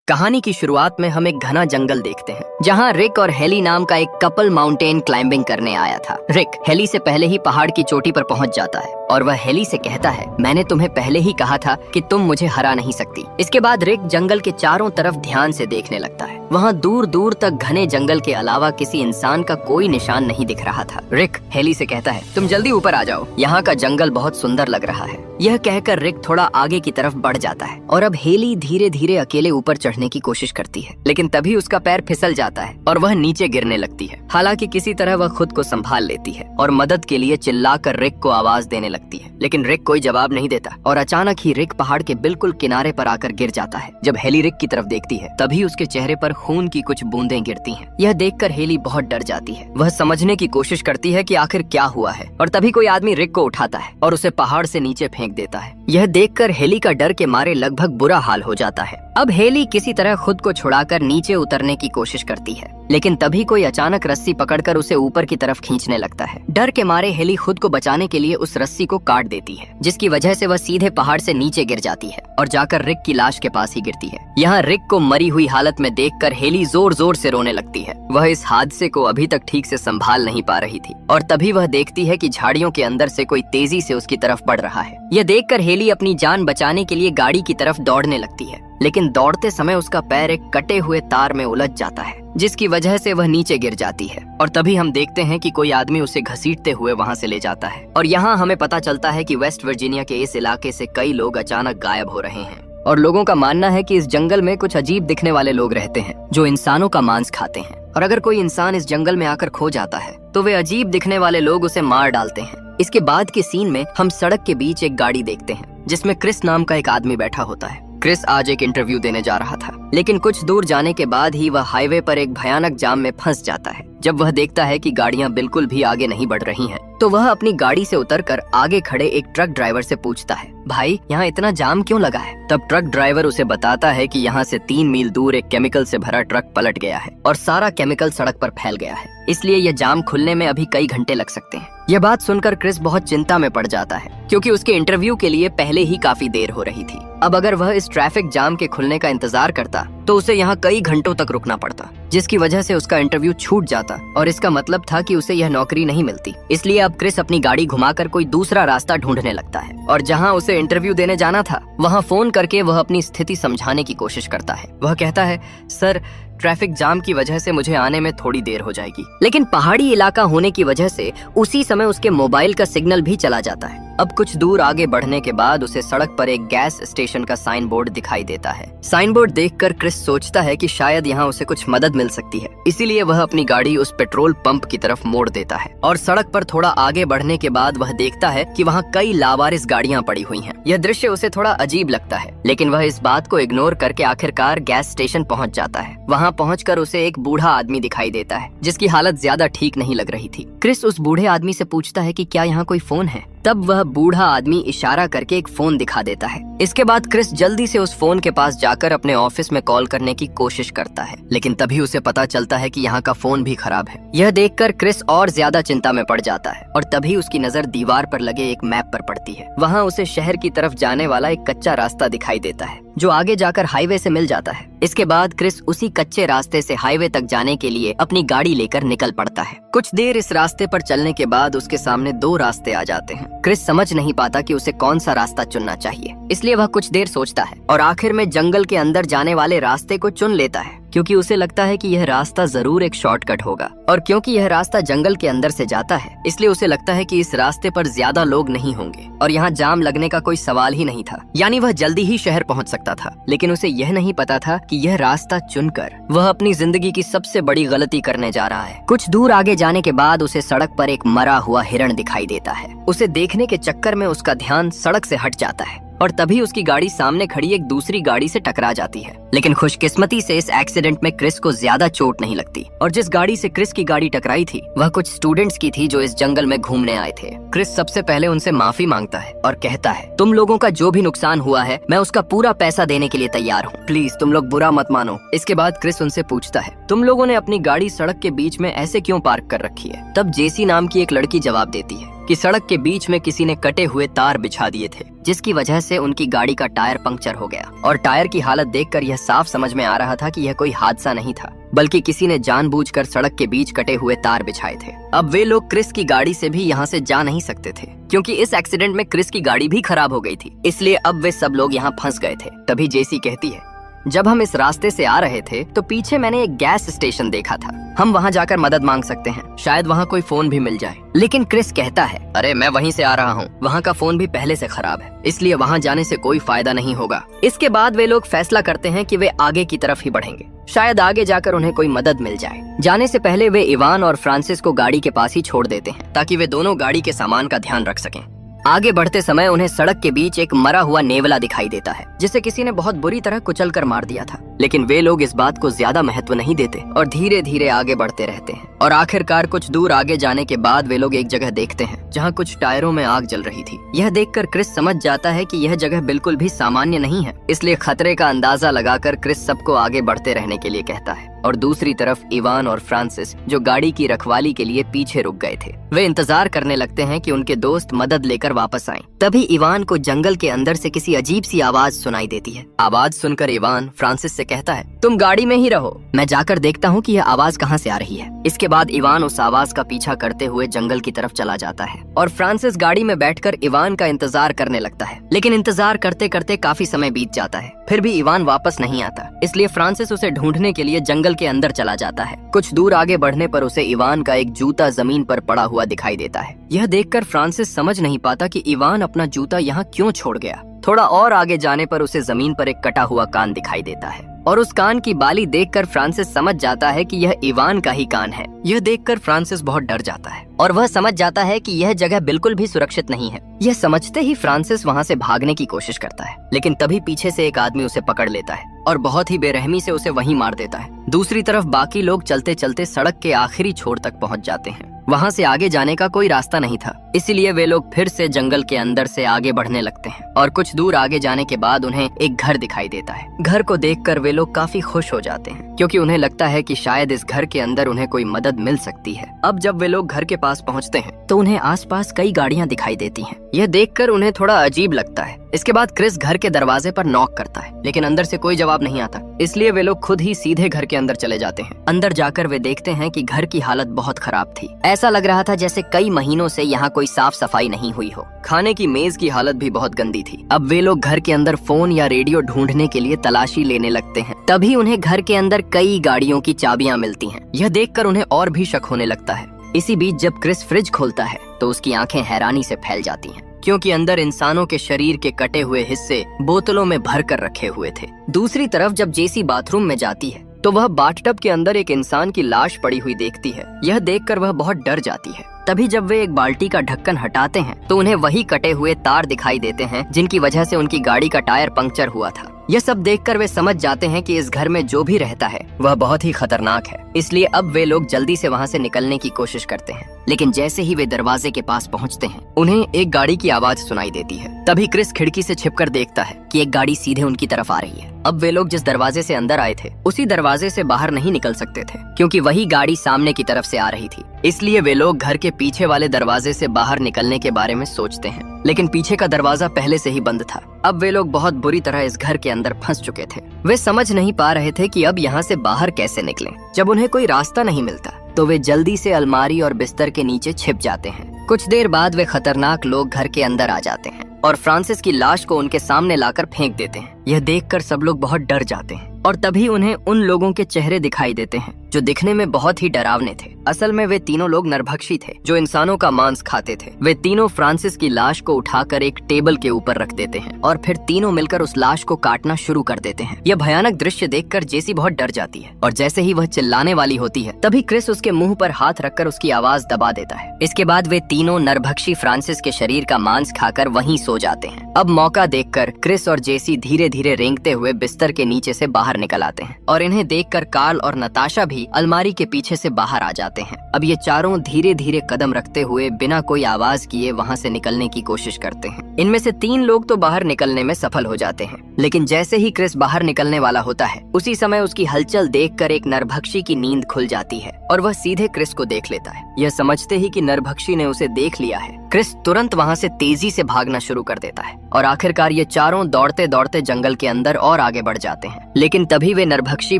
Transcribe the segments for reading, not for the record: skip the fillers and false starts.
कहानी की शुरुआत में हम एक घना जंगल देखते हैं जहाँ रिक और हेली नाम का एक कपल माउंटेन क्लाइंबिंग करने आया था। रिक हेली से पहले ही पहाड़ की चोटी पर पहुंच जाता है और वह हेली से कहता है, मैंने तुम्हें पहले ही कहा था कि तुम मुझे हरा नहीं सकती। इसके बाद रिक जंगल के चारों तरफ ध्यान से देखने लगता है। वहाँ दूर दूर तक घने जंगल के अलावा किसी इंसान का कोई निशान नहीं दिख रहा था। रिक हेली से कहता है, तुम जल्दी ऊपर आ जाओ, यहाँ का जंगल बहुत सुंदर लग रहा है। यह कहकर रिक थोड़ा आगे की तरफ बढ़ जाता है और अब हेली धीरे धीरे अकेले ऊपर चढ़ने की कोशिश करती है, लेकिन तभी उसका पैर फिसल जाता है और वह नीचे गिरने लगती है। हालांकि किसी तरह वह खुद को संभाल लेती है और मदद के लिए चिल्लाकर रिक को आवाज देने लगती है, लेकिन रिक कोई जवाब नहीं देता और अचानक ही रिक पहाड़ के बिल्कुल किनारे पर आकर गिर जाता है। जब हेली रिक की तरफ देखती है तभी उसके चेहरे पर खून की कुछ बूंदें गिरती हैं। यह देखकर हेली बहुत डर जाती है। वह समझने की कोशिश करती है कि आखिर क्या हुआ है और तभी कोई आदमी रिक को उठाता है और उसे पहाड़ से नीचे फेंक देता है। यह देखकर हेली का डर के मारे लगभग बुरा हाल हो जाता है। अब हेली किसी तरह खुद को छुड़ाकर नीचे उतरने की कोशिश करती है, लेकिन तभी कोई अचानक रस्सी पकड़कर उसे ऊपर की तरफ खींचने लगता है। डर के मारे हेली खुद को बचाने के लिए उस रस्सी को काट देती है, जिसकी वजह से वह सीधे पहाड़ से नीचे गिर जाती है और जाकर रिक की लाश के पास ही गिरती है। यहाँ रिक को मरी हुई हालत में देखकर हेली जोर जोर से रोने लगती है। वह इस हादसे को अभी तक ठीक से संभाल नहीं पा रही थी और तभी वह देखती है कि झाड़ियों के अंदर से कोई तेजी से उसकी तरफ बढ़ रहा है। यह देखकर हेली अपनी जान बचाने के लिए गाड़ी की तरफ दौड़ने लगती है, लेकिन दौड़ते समय उसका पैर एक कटे हुए तार में उलझ जाता है, जिसकी वजह से वह नीचे गिर जाती है और तभी हम देखते हैं कि कोई आदमी उसे घसीटते हुए वहां से ले जाता है। और यहाँ हमें पता चलता है कि वेस्ट वर्जीनिया के इस इलाके से कई लोग अचानक गायब हो रहे हैं और लोगों का मानना है कि इस जंगल में कुछ अजीब दिखने वाले लोग रहते हैं जो इंसानों का मांस खाते हैं, और अगर कोई इंसान इस जंगल में आकर खो जाता है तो वे अजीब दिखने वाले लोग उसे मार डालते हैं। इसके बाद के सीन में हम सड़क के बीच एक गाड़ी देखते हैं जिसमें क्रिस नाम का एक आदमी बैठा होता है। क्रिस आज एक इंटरव्यू देने जा रहा था, लेकिन कुछ दूर जाने के बाद ही वह हाईवे पर एक भयानक जाम में फंस जाता है। जब वह देखता है कि गाड़ियां बिल्कुल भी आगे नहीं बढ़ रही हैं, तो वह अपनी गाड़ी से उतरकर आगे खड़े एक ट्रक ड्राइवर से पूछता है, भाई यहाँ इतना जाम क्यों लगा है? तब ट्रक ड्राइवर उसे बताता है कि यहाँ से 3 मील दूर एक केमिकल से भरा ट्रक पलट गया है और सारा केमिकल सड़क पर फैल गया है, इसलिए यह जाम खुलने में अभी कई घंटे लग सकते हैं। यह बात सुनकर क्रिस बहुत चिंता में पड़ जाता है, क्योंकि उसके इंटरव्यू के लिए पहले ही काफी देर हो रही थी। अब अगर वह इस ट्रैफिक जाम के खुलने का इंतजार करता तो उसे यहाँ कई घंटों तक रुकना पड़ता, जिसकी वजह से उसका इंटरव्यू छूट जाता और इसका मतलब था कि उसे यह नौकरी नहीं मिलती। इसलिए अब क्रिस अपनी गाड़ी घुमाकर कोई दूसरा रास्ता ढूंढने लगता है और जहाँ उसे इंटरव्यू देने जाना था वहाँ फोन करके वह अपनी स्थिति समझाने की कोशिश करता है। वह कहता है, सर ट्रैफिक जाम की वजह से मुझे आने में थोड़ी देर हो जाएगी। लेकिन पहाड़ी इलाका होने की वजह से उसी समय उसके मोबाइल का सिग्नल भी चला जाता है। अब कुछ दूर आगे बढ़ने के बाद उसे सड़क पर एक गैस स्टेशन का साइन बोर्ड दिखाई देता है। साइन बोर्ड देखकर क्रिस सोचता है कि शायद यहाँ उसे कुछ मदद मिल सकती है, इसीलिए वह अपनी गाड़ी उस पेट्रोल पंप की तरफ मोड़ देता है और सड़क पर थोड़ा आगे बढ़ने के बाद वह देखता है कि वहाँ कई लावारिस गाड़ियाँ पड़ी हुई हैं। यह दृश्य उसे थोड़ा अजीब लगता है, लेकिन वह इस बात को इग्नोर करके आखिरकार गैस स्टेशन पहुँच जाता है। वहाँ पहुंचकर उसे एक बूढ़ा आदमी दिखाई देता है जिसकी हालत ज्यादा ठीक नहीं लग रही थी। क्रिस उस बूढ़े आदमी से पूछता है कि क्या यहाँ कोई फोन है? तब वह बूढ़ा आदमी इशारा करके एक फोन दिखा देता है। इसके बाद क्रिस जल्दी से उस फोन के पास जाकर अपने ऑफिस में कॉल करने की कोशिश करता है, लेकिन तभी उसे पता चलता है कि यहाँ का फोन भी खराब है। यह देखकर क्रिस और ज्यादा चिंता में पड़ जाता है और तभी उसकी नजर दीवार पर लगे एक मैप पर पड़ती है। वहाँ उसे शहर की तरफ जाने वाला एक कच्चा रास्ता दिखाई देता है जो आगे जाकर हाईवे से मिल जाता है। इसके बाद क्रिस उसी कच्चे रास्ते से हाईवे तक जाने के लिए अपनी गाड़ी लेकर निकल पड़ता है। कुछ देर इस रास्ते पर चलने के बाद उसके सामने 2 रास्ते आ जाते हैं। क्रिस समझ नहीं पाता कि उसे कौन सा रास्ता चुनना चाहिए, इसलिए वह कुछ देर सोचता है और आखिर में जंगल के अंदर जाने वाले रास्ते को चुन लेता है, क्योंकि उसे लगता है कि यह रास्ता जरूर एक शॉर्टकट होगा। और क्योंकि यह रास्ता जंगल के अंदर से जाता है, इसलिए उसे लगता है कि इस रास्ते पर ज्यादा लोग नहीं होंगे और यहाँ जाम लगने का कोई सवाल ही नहीं था, यानी वह जल्दी ही शहर पहुँच सकता था। लेकिन उसे यह नहीं पता था कि यह रास्ता चुनकर वह अपनी जिंदगी की सबसे बड़ी गलती करने जा रहा है। कुछ दूर आगे जाने के बाद उसे सड़क पर एक मरा हुआ हिरण दिखाई देता है। उसे देखने के चक्कर में उसका ध्यान सड़क से हट जाता है और तभी उसकी गाड़ी सामने खड़ी एक दूसरी गाड़ी से टकरा जाती है। लेकिन खुशकिस्मती से इस एक्सीडेंट में क्रिस को ज्यादा चोट नहीं लगती और जिस गाड़ी से क्रिस की गाड़ी टकराई थी वह कुछ स्टूडेंट्स की थी जो इस जंगल में घूमने आए थे। क्रिस सबसे पहले उनसे माफी मांगता है और कहता है, तुम लोगों का जो भी नुकसान हुआ है मैं उसका पूरा पैसा देने के लिए तैयार हूँ, प्लीज तुम लोग बुरा मत मानो। इसके बाद क्रिस उनसे पूछता है, तुम लोगों ने अपनी गाड़ी सड़क के बीच में ऐसे क्यों पार्क कर रखी है? तब जेसी नाम की एक लड़की जवाब देती है, कि सड़क के बीच में किसी ने कटे हुए तार बिछा दिए थे, जिसकी वजह से उनकी गाड़ी का टायर पंक्चर हो गया। और टायर की हालत देखकर यह साफ समझ में आ रहा था कि यह कोई हादसा नहीं था, बल्कि किसी ने जानबूझकर सड़क के बीच कटे हुए तार बिछाए थे। अब वे लोग क्रिस की गाड़ी से भी यहाँ से जा नहीं सकते थे, क्योंकि इस एक्सीडेंट में क्रिस की गाड़ी भी खराब हो गई थी। इसलिए अब वे सब लोग यहाँ फंस गए थे। तभी जेसी कहती है, जब हम इस रास्ते से आ रहे थे तो पीछे मैंने एक गैस स्टेशन देखा था, हम वहाँ जाकर मदद मांग सकते हैं, शायद वहाँ कोई फोन भी मिल जाए। लेकिन क्रिस कहता है, अरे मैं वहीं से आ रहा हूँ, वहाँ का फोन भी पहले से खराब है, इसलिए वहाँ जाने से कोई फायदा नहीं होगा। इसके बाद वे लोग फैसला करते हैं कि वे आगे की तरफ ही बढ़ेंगे, शायद आगे जाकर उन्हें कोई मदद मिल जाए। जाने से पहले वे इवान और फ्रांसिस को गाड़ी के पास ही छोड़ देते हैं, ताकि वे दोनों गाड़ी के सामान का ध्यान रख सकें। आगे बढ़ते समय उन्हें सड़क के बीच एक मरा हुआ नेवला दिखाई देता है, जिसे किसी ने बहुत बुरी तरह कुचल कर मार दिया था। लेकिन वे लोग इस बात को ज्यादा महत्व नहीं देते और धीरे धीरे आगे बढ़ते रहते हैं। और आखिरकार कुछ दूर आगे जाने के बाद वे लोग एक जगह देखते हैं जहाँ कुछ टायरों में आग जल रही थी। यह देखकर क्रिस समझ जाता है कि यह जगह बिल्कुल भी सामान्य नहीं है, इसलिए खतरे का अंदाजा लगाकर क्रिस सबको आगे बढ़ते रहने के लिए कहता है। और दूसरी तरफ इवान और फ्रांसिस, जो गाड़ी की रखवाली के लिए पीछे रुक गए थे, वे इंतजार करने लगते हैं कि उनके दोस्त मदद लेकर वापस आएं। तभी इवान को जंगल के अंदर से किसी अजीब सी आवाज सुनाई देती है। आवाज सुनकर इवान फ्रांसिस से कहता है, तुम गाड़ी में ही रहो, मैं जाकर देखता हूँ कि यह आवाज कहाँ से आ रही है। इसके बाद इवान उस आवाज का पीछा करते हुए जंगल की तरफ चला जाता है और फ्रांसिस गाड़ी में बैठकर इवान का इंतजार करने लगता है। लेकिन इंतजार करते करते काफी समय बीत जाता है, फिर भी इवान वापस नहीं आता, इसलिए फ्रांसिस उसे ढूंढने के लिए जंगल के अंदर चला जाता है। कुछ दूर आगे बढ़ने पर उसे इवान का एक जूता जमीन पर पड़ा हुआ दिखाई देता है। यह देखकर फ्रांसिस समझ नहीं पाता कि इवान अपना जूता यहाँ क्यों छोड़ गया। थोड़ा और आगे जाने पर उसे जमीन पर एक कटा हुआ कान दिखाई देता है और उस कान की बाली देखकर फ्रांसिस समझ जाता है कि यह इवान का ही कान है। यह देखकर फ्रांसिस बहुत डर जाता है और वह समझ जाता है कि यह जगह बिल्कुल भी सुरक्षित नहीं है। यह समझते ही फ्रांसिस वहाँ से भागने की कोशिश करता है, लेकिन तभी पीछे से एक आदमी उसे पकड़ लेता है और बहुत ही बेरहमी से उसे वहीं मार देता है। दूसरी तरफ बाकी लोग चलते चलते सड़क के आखिरी छोर तक पहुँच जाते हैं। वहाँ से आगे जाने का कोई रास्ता नहीं था, इसीलिए वे लोग फिर से जंगल के अंदर से आगे बढ़ने लगते हैं और कुछ दूर आगे जाने के बाद उन्हें एक घर दिखाई देता है। घर को देखकर वे लोग काफी खुश हो जाते हैं, क्योंकि उन्हें लगता है कि शायद इस घर के अंदर उन्हें कोई मदद मिल सकती है। अब जब वे लोग घर के पास पहुँचते हैं तो उन्हें आसपास कई गाड़ियाँ दिखाई देती हैं। यह देखकर उन्हें थोड़ा अजीब लगता है। इसके बाद क्रिस घर के दरवाजे पर नॉक करता है, लेकिन अंदर से कोई जवाब नहीं आता, इसलिए वे लोग खुद ही सीधे घर के अंदर चले जाते हैं। अंदर जाकर वे देखते हैं कि घर की हालत बहुत खराब थी। ऐसा लग रहा था जैसे कई महीनों से यहाँ कोई साफ सफाई नहीं हुई हो। खाने की मेज की हालत भी बहुत गंदी थी। अब वे लोग घर के अंदर फोन या रेडियो ढूंढने के लिए तलाशी लेने लगते हैं। तभी उन्हें घर के अंदर कई गाड़ियों की चाबियां मिलती हैं। यह देखकर उन्हें और भी शक होने लगता है। इसी बीच जब क्रिस फ्रिज खोलता है तो उसकी आंखें हैरानी से फैल जाती हैं, क्योंकि अंदर इंसानों के शरीर के कटे हुए हिस्से बोतलों में भर कर रखे हुए थे। दूसरी तरफ जब जेसी बाथरूम में जाती है तो वह बाथटब के अंदर एक इंसान की लाश पड़ी हुई देखती है। यह देखकर वह बहुत डर जाती है। तभी जब वे एक बाल्टी का ढक्कन हटाते हैं तो उन्हें वही कटे हुए तार दिखाई देते हैं जिनकी वजह से उनकी गाड़ी का टायर पंक्चर हुआ था। यह सब देखकर वे समझ जाते हैं कि इस घर में जो भी रहता है वह बहुत ही खतरनाक है, इसलिए अब वे लोग जल्दी से वहाँ से निकलने की कोशिश करते हैं। लेकिन जैसे ही वे दरवाजे के पास पहुँचते हैं उन्हें एक गाड़ी की आवाज सुनाई देती है। तभी क्रिस खिड़की से छिपकर देखता है कि एक गाड़ी सीधे उनकी तरफ आ रही है। अब वे लोग जिस दरवाजे से अंदर आए थे उसी दरवाजे से बाहर नहीं निकल सकते थे, क्योंकि वही गाड़ी सामने की तरफ से आ रही थी। इसलिए वे लोग घर के पीछे वाले दरवाजे से बाहर निकलने के बारे में सोचते हैं, लेकिन पीछे का दरवाजा पहले से ही बंद था। अब वे लोग बहुत बुरी तरह इस घर के अंदर फंस चुके थे। वे समझ नहीं पा रहे थे कि अब यहाँ से बाहर कैसे निकलें। जब उन्हें कोई रास्ता नहीं मिलता तो वे जल्दी से अलमारी और बिस्तर के नीचे छिप जाते हैं। कुछ देर बाद वे खतरनाक लोग घर के अंदर आ जाते हैं और फ्रांसिस की लाश को उनके सामने लाकर फेंक देते हैं। यह देखकर सब लोग बहुत डर जाते हैं और तभी उन्हें उन लोगों के चेहरे दिखाई देते हैं जो दिखने में बहुत ही डरावने थे। असल में वे तीनों लोग नरभक्षी थे जो इंसानों का मांस खाते थे। वे तीनों फ्रांसिस की लाश को उठाकर एक टेबल के ऊपर रख देते हैं और फिर तीनों मिलकर उस लाश को काटना शुरू कर देते हैं। यह भयानक दृश्य देखकर जेसी बहुत डर जाती है और जैसे ही वह चिल्लाने वाली होती है तभी क्रिस उसके मुंह पर हाथ रखकर उसकी आवाज दबा देता है। इसके बाद वे तीनों नरभक्षी फ्रांसिस के शरीर का मांस खाकर वहीं सो जाते हैं। अब मौका देखकर क्रिस और जेसी धीरे धीरे रेंगते हुए बिस्तर के नीचे से बाहर निकल आते हैं और इन्हें देखकर कार्ल और नताशा भी अलमारी के पीछे से बाहर आ जाते हैं। अब ये चारों धीरे धीरे कदम रखते हुए बिना कोई आवाज किए वहाँ से निकलने की कोशिश करते हैं। इनमें से 3 लोग तो बाहर निकलने में सफल हो जाते हैं, लेकिन जैसे ही क्रिस बाहर निकलने वाला होता है उसी समय उसकी हलचल देखकर एक नरभक्षी की नींद खुल जाती है और वह सीधे क्रिस को देख लेता है। यह समझते ही कि नरभक्षी ने उसे देख लिया है क्रिस तुरंत वहाँ से तेजी से भागना शुरू कर देता है और आखिरकार ये चारों दौड़ते दौड़ते जंगल के अंदर और आगे बढ़ जाते हैं। लेकिन तभी वे नरभक्षी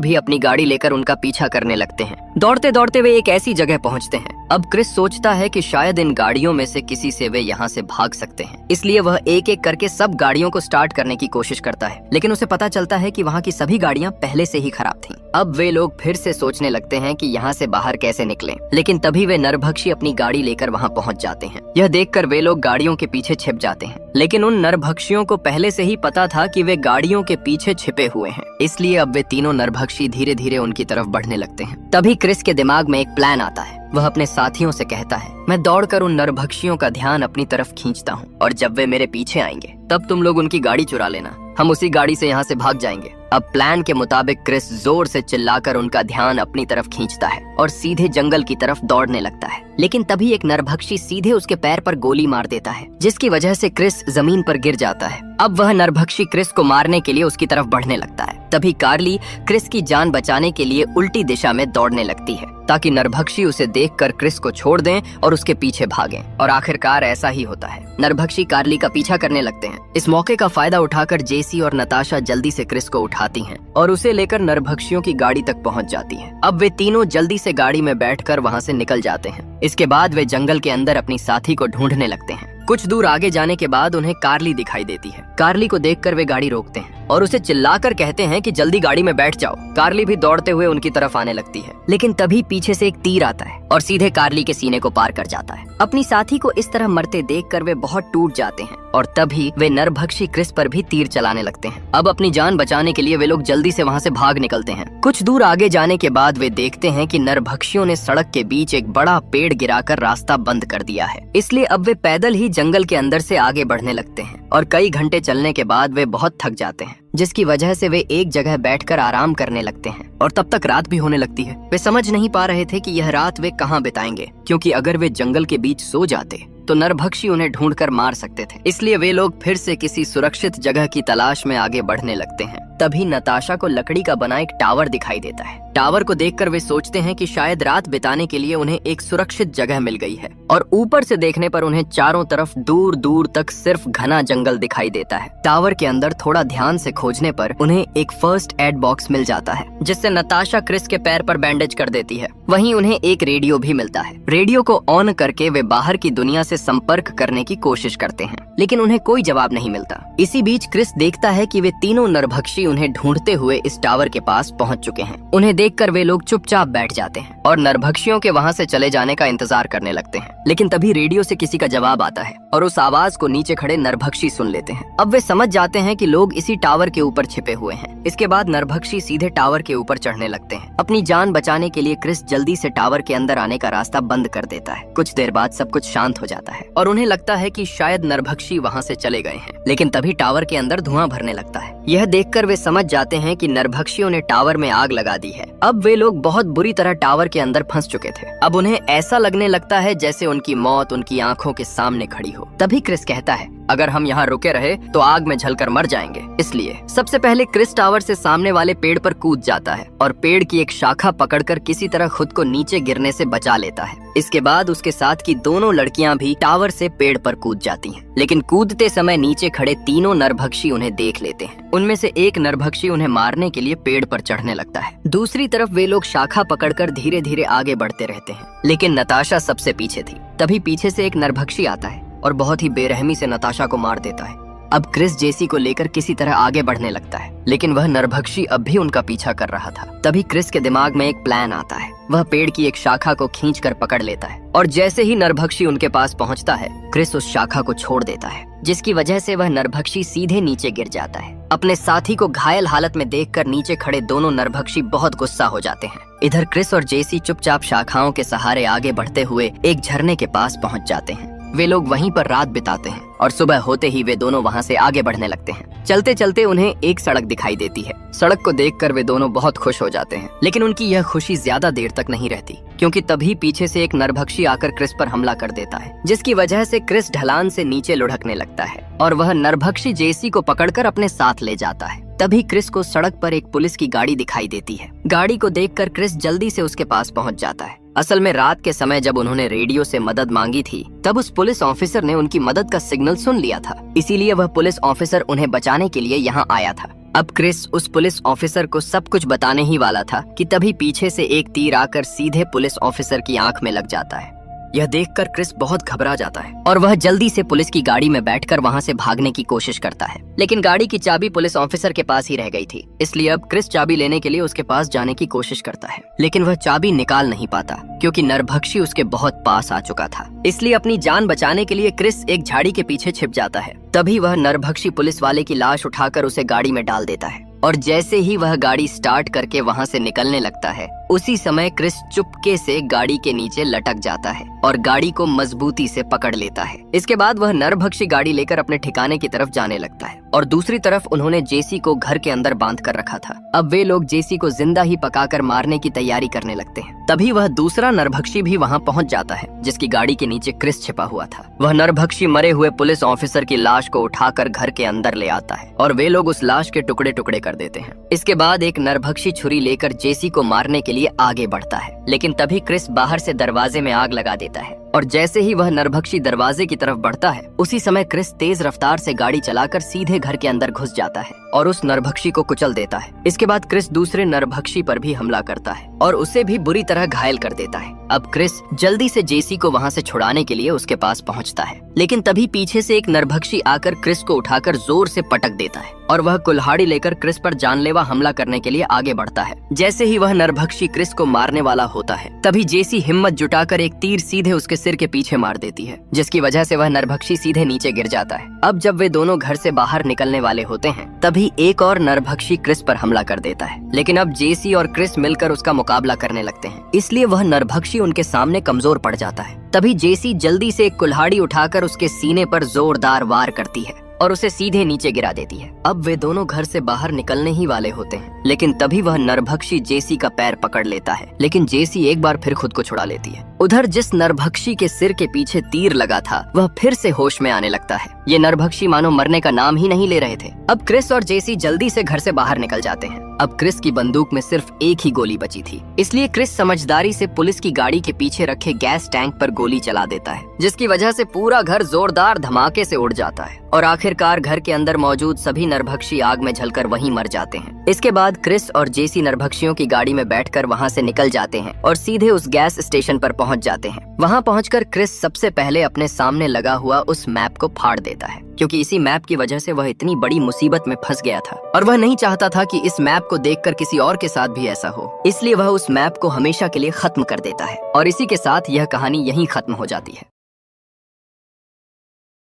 भी अपनी गाड़ी लेकर उनका पीछा करने लगते हैं। दौड़ते दौड़ते वे एक ऐसी जगह पहुँचते हैं। अब क्रिस सोचता है कि शायद इन गाड़ियों में से किसी से वे यहाँ से भाग सकते हैं, इसलिए वह एक एक करके सब गाड़ियों को स्टार्ट करने की कोशिश करता है। लेकिन उसे पता चलता है कि वहाँ की सभी गाड़ियाँ पहले से ही खराब थीं। अब वे लोग फिर से सोचने लगते हैं कि यहाँ से बाहर कैसे निकलें। लेकिन तभी वे नरभक्षी अपनी गाड़ी लेकर वहाँ पहुँच जाते हैं। यह देखकर वे लोग गाड़ियों के पीछे छिप जाते हैं। लेकिन उन नरभक्षियों को पहले से ही पता था कि वे गाड़ियों के पीछे छिपे हुए हैं, इसलिए अब वे तीनों नरभक्षी धीरे धीरे उनकी तरफ बढ़ने लगते हैं। तभी क्रिस के दिमाग में एक प्लान आता है। वह अपने साथियों से कहता है, मैं दौड़कर उन नरभक्षियों का ध्यान अपनी तरफ खींचता हूँ और जब वे मेरे पीछे आएंगे तब तुम लोग उनकी गाड़ी चुरा लेना। हम उसी गाड़ी से यहाँ से भाग जाएंगे। अब प्लान के मुताबिक क्रिस जोर से चिल्लाकर उनका ध्यान अपनी तरफ खींचता है और सीधे जंगल की तरफ दौड़ने लगता है। लेकिन तभी एक नरभक्षी सीधे उसके पैर पर गोली मार देता है, जिसकी वजह से क्रिस जमीन पर गिर जाता है। अब वह नरभक्षी क्रिस को मारने के लिए उसकी तरफ बढ़ने लगता है। तभी कार्ली क्रिस की जान बचाने के लिए उल्टी दिशा में दौड़ने लगती है ताकि नरभक्षी उसे देखकर क्रिस को छोड़ दें और उसके पीछे भागें। और आखिरकार ऐसा ही होता है। नरभक्षी कार्ली का पीछा करने लगते हैं। इस मौके का फायदा उठाकर जेसी और नताशा जल्दी से क्रिस को उठाती हैं और उसे लेकर नरभक्षियों की गाड़ी तक पहुंच जाती हैं। अब वे तीनों जल्दी से गाड़ी में बैठकर वहां से निकल जाते हैं। इसके बाद वे जंगल के अंदर अपनी साथी को ढूंढने लगते हैं। कुछ दूर आगे जाने के बाद उन्हें कार्ली दिखाई देती है। कार्ली को देखकर वे गाड़ी रोकते हैं और उसे चिल्लाकर कहते हैं कि जल्दी गाड़ी में बैठ जाओ। कार्ली भी दौड़ते हुए उनकी तरफ आने लगती है, लेकिन तभी पीछे से एक तीर आता है और सीधे कार्ली के सीने को पार कर जाता है। अपनी साथी को इस तरह मरते देखकर वे बहुत टूट जाते हैं और तभी वे नरभक्षी क्रिस पर भी तीर चलाने लगते हैं। अब अपनी जान बचाने के लिए वे लोग जल्दी से वहाँ से भाग निकलते हैं। कुछ दूर आगे जाने के बाद वे देखते हैं कि नरभक्षियों ने सड़क के बीच एक बड़ा पेड़ गिराकर रास्ता बंद कर दिया है, इसलिए अब वे पैदल ही जंगल के अंदर से आगे बढ़ने लगते हैं। और कई घंटे चलने के बाद वे बहुत थक जाते हैं, जिसकी वजह से वे एक जगह बैठकर आराम करने लगते हैं। और तब तक रात भी होने लगती है। वे समझ नहीं पा रहे थे कि यह रात वे कहाँ बिताएंगे, क्योंकि अगर वे जंगल के बीच सो जाते तो नरभक्षी उन्हें ढूंढकर मार सकते थे। इसलिए वे लोग फिर से किसी सुरक्षित जगह की तलाश में आगे बढ़ने लगते हैं। तभी नताशा को लकड़ी का बना एक टावर दिखाई देता है। टावर को देखकर वे सोचते हैं कि शायद रात बिताने के लिए उन्हें एक सुरक्षित जगह मिल गई है। और ऊपर से देखने पर उन्हें चारों तरफ दूर दूर तक सिर्फ घना जंगल दिखाई देता है। टावर के अंदर थोड़ा ध्यान से खोजने पर उन्हें एक फर्स्ट एड बॉक्स मिल जाता है, जिससे नताशा क्रिस के पैर पर बैंडेज कर देती है। वहीं उन्हें एक रेडियो भी मिलता है। रेडियो को ऑन करके वे बाहर की दुनिया से संपर्क करने की कोशिश करते हैं, लेकिन उन्हें कोई जवाब नहीं मिलता। इसी बीच क्रिस देखता है कि वे तीनों नरभक्षी उन्हें ढूंढते हुए इस टावर के पास पहुंच चुके हैं। उन्हें देखकर वे लोग चुपचाप बैठ जाते हैं और नरभक्षियों के वहां से चले जाने का इंतजार करने लगते हैं। लेकिन तभी रेडियो से किसी का जवाब आता है और उस आवाज को नीचे खड़े नरभक्षी सुन लेते हैं। अब वे समझ जाते हैं कि लोग इसी टावर के ऊपर छिपे हुए हैं। इसके बाद नरभक्षी सीधे टावर के ऊपर चढ़ने लगते हैं। अपनी जान बचाने के लिए क्रिस जल्दी से टावर के अंदर आने का रास्ता बंद कर देता है। कुछ देर बाद सब कुछ शांत हो जाता है और उन्हें लगता है कि शायद नरभक्षी वहां से चले गए हैं। लेकिन तभी टावर के अंदर धुआं भरने लगता है। यह देखकर वे समझ जाते हैं कि नरभक्षियों ने टावर में आग लगा दी है। अब वे लोग बहुत बुरी तरह टावर के अंदर फंस चुके थे। अब उन्हें ऐसा लगने लगता है जैसे उनकी मौत उनकी आंखों के सामने खड़ी हो। तभी क्रिस कहता है, अगर हम यहाँ रुके रहे तो आग में जलकर मर जाएंगे। इसलिए सबसे पहले क्रिस टावर से सामने वाले पेड़ पर कूद जाता है और पेड़ की एक शाखा पकड़कर किसी तरह खुद को नीचे गिरने से बचा लेता है। इसके बाद उसके साथ की दोनों लड़कियां भी टावर से पेड़ पर कूद जाती हैं। लेकिन कूदते समय नीचे खड़े तीनों नरभक्षी उन्हें देख लेते हैं। उनमें से एक नरभक्षी उन्हें मारने के लिए पेड़ पर चढ़ने लगता है। दूसरी तरफ वे लोग शाखा पकड़कर धीरे धीरे आगे बढ़ते रहते हैं, लेकिन नताशा सबसे पीछे थी। तभी पीछे से एक नरभक्षी आता है और बहुत ही बेरहमी से नताशा को मार देता है। अब क्रिस जेसी को लेकर किसी तरह आगे बढ़ने लगता है, लेकिन वह नरभक्षी अब भी उनका पीछा कर रहा था। तभी क्रिस के दिमाग में एक प्लान आता है। वह पेड़ की एक शाखा को खींचकर पकड़ लेता है और जैसे ही नरभक्षी उनके पास पहुंचता है, क्रिस उस शाखा को छोड़ देता है, जिसकी वजह से वह नरभक्षी सीधे नीचे गिर जाता है। अपने साथी को घायल हालत में देखकर नीचे खड़े दोनों नरभक्षी बहुत गुस्सा हो जाते हैं। इधर क्रिस और जेसी चुपचाप शाखाओं के सहारे आगे बढ़ते हुए एक झरने के पास पहुंच जाते हैं। वे लोग वहीं पर रात बिताते हैं और सुबह होते ही वे दोनों वहां से आगे बढ़ने लगते हैं। चलते चलते उन्हें एक सड़क दिखाई देती है। सड़क को देखकर वे दोनों बहुत खुश हो जाते हैं, लेकिन उनकी यह खुशी ज्यादा देर तक नहीं रहती, क्योंकि तभी पीछे से एक नरभक्षी आकर क्रिस पर हमला कर देता है, जिसकी वजह से क्रिस ढलान से नीचे लुढ़कने लगता है और वह नरभक्षी जेसी को पकड़कर अपने साथ ले जाता है। तभी क्रिस को सड़क पर एक पुलिस की गाड़ी दिखाई देती है। गाड़ी को देखकर क्रिस जल्दी से उसके पास पहुंच जाता है। असल में रात के समय जब उन्होंने रेडियो से मदद मांगी थी, तब उस पुलिस ऑफिसर ने उनकी मदद का सिग्नल सुन लिया था, इसीलिए वह पुलिस ऑफिसर उन्हें बचाने के लिए यहाँ आया था। अब क्रिस उस पुलिस ऑफिसर को सब कुछ बताने ही वाला था कि तभी पीछे से एक तीर आकर सीधे पुलिस ऑफिसर की आंख में लग जाता है। यह देखकर क्रिस बहुत घबरा जाता है और वह जल्दी से पुलिस की गाड़ी में बैठकर वहां से भागने की कोशिश करता है, लेकिन गाड़ी की चाबी पुलिस ऑफिसर के पास ही रह गई थी। इसलिए अब क्रिस चाबी लेने के लिए उसके पास जाने की कोशिश करता है, लेकिन वह चाबी निकाल नहीं पाता क्योंकि नरभक्षी उसके बहुत पास आ चुका था। इसलिए अपनी जान बचाने के लिए क्रिस एक झाड़ी के पीछे छिप जाता है। तभी वह नरभक्षी पुलिस वाले की लाश उठाकर उसे गाड़ी में डाल देता है और जैसे ही वह गाड़ी स्टार्ट करके वहां से निकलने लगता है, उसी समय क्रिस चुपके से गाड़ी के नीचे लटक जाता है और गाड़ी को मजबूती से पकड़ लेता है। इसके बाद वह नरभक्षी गाड़ी लेकर अपने ठिकाने की तरफ जाने लगता है और दूसरी तरफ उन्होंने जेसी को घर के अंदर बांध कर रखा था। अब वे लोग जेसी को जिंदा ही पकाकर मारने की तैयारी करने लगते हैं। तभी वह दूसरा नरभक्षी भी वहां पहुंच जाता है जिसकी गाड़ी के नीचे क्रिस छिपा हुआ था। वह नरभक्षी मरे हुए पुलिस ऑफिसर की लाश को उठाकर घर के अंदर ले आता है और वे लोग उस लाश के टुकड़े टुकड़े कर देते हैं। इसके बाद एक नरभक्षी छुरी लेकर जेसी को मारने के लिए आगे बढ़ता है, लेकिन तभी क्रिस बाहर से दरवाजे में आग लगा देता है और जैसे ही वह नरभक्षी दरवाजे की तरफ बढ़ता है, उसी समय क्रिस तेज रफ्तार से गाड़ी चलाकर सीधे घर के अंदर घुस जाता है और उस नरभक्षी को कुचल देता है। इसके बाद क्रिस दूसरे नरभक्षी पर भी हमला करता है और उसे भी बुरी तरह घायल कर देता है। अब क्रिस जल्दी से जेसी को वहां से छुड़ाने के लिए उसके पास पहुंचता है, लेकिन तभी पीछे से एक नरभक्षी आकर क्रिस को उठाकर जोर से पटक देता है और वह कुल्हाड़ी लेकर क्रिस पर जानलेवा हमला करने के लिए आगे बढ़ता है। जैसे ही वह नरभक्षी क्रिस को मारने वाला होता है, तभी जेसी हिम्मत जुटाकर एक तीर सीधे उसके सिर के पीछे मार देती है, जिसकी वजह से वह नरभक्षी सीधे नीचे गिर जाता है। अब जब वे दोनों घर से बाहर निकलने वाले होते हैं, तभी एक और नरभक्षी क्रिस पर हमला कर देता है, लेकिन अब जेसी और क्रिस मिलकर उसका मुकाबला करने लगते हैं, इसलिए वह नरभक्षी उनके सामने कमजोर पड़ जाता है। तभी जेसी जल्दी से एक कुल्हाड़ी उठाकर उसके सीने पर जोरदार वार करती है और उसे सीधे नीचे गिरा देती है। अब वे दोनों घर से बाहर निकलने ही वाले होते हैं, लेकिन तभी वह नरभक्षी जेसी का पैर पकड़ लेता है, लेकिन जेसी एक बार फिर खुद को छुड़ा लेती है। उधर जिस नरभक्षी के सिर के पीछे तीर लगा था, वह फिर से होश में आने लगता है। ये नरभक्षी मानो मरने का नाम ही नहीं ले रहे थे। अब क्रिस और जेसी जल्दी से घर से बाहर निकल जाते हैं। अब क्रिस की बंदूक में सिर्फ एक ही गोली बची थी, इसलिए क्रिस समझदारी से पुलिस की गाड़ी के पीछे रखे गैस टैंक पर गोली चला देता है, जिसकी वजह से पूरा घर जोरदार धमाके से उड़ जाता है और आखिरकार घर के अंदर मौजूद सभी नरभक्षी आग में जलकर वहीं मर जाते हैं। इसके बाद क्रिस और जेसी नरभक्षियों की गाड़ी में बैठकर वहां से निकल जाते हैं और सीधे उस गैस स्टेशन पर पहुंच जाते हैं। वहां पहुंचकर क्रिस सबसे पहले अपने सामने लगा हुआ उस मैप को फाड़ देता है, क्योंकि इसी मैप की वजह से वह इतनी बड़ी मुसीबत में फंस गया था और वह नहीं चाहता था कि इस मैप को देखकर किसी और के साथ भी ऐसा हो। इसलिए वह उस मैप को हमेशा के लिए खत्म कर देता है और इसी के साथ यह कहानी यहीं खत्म हो जाती है।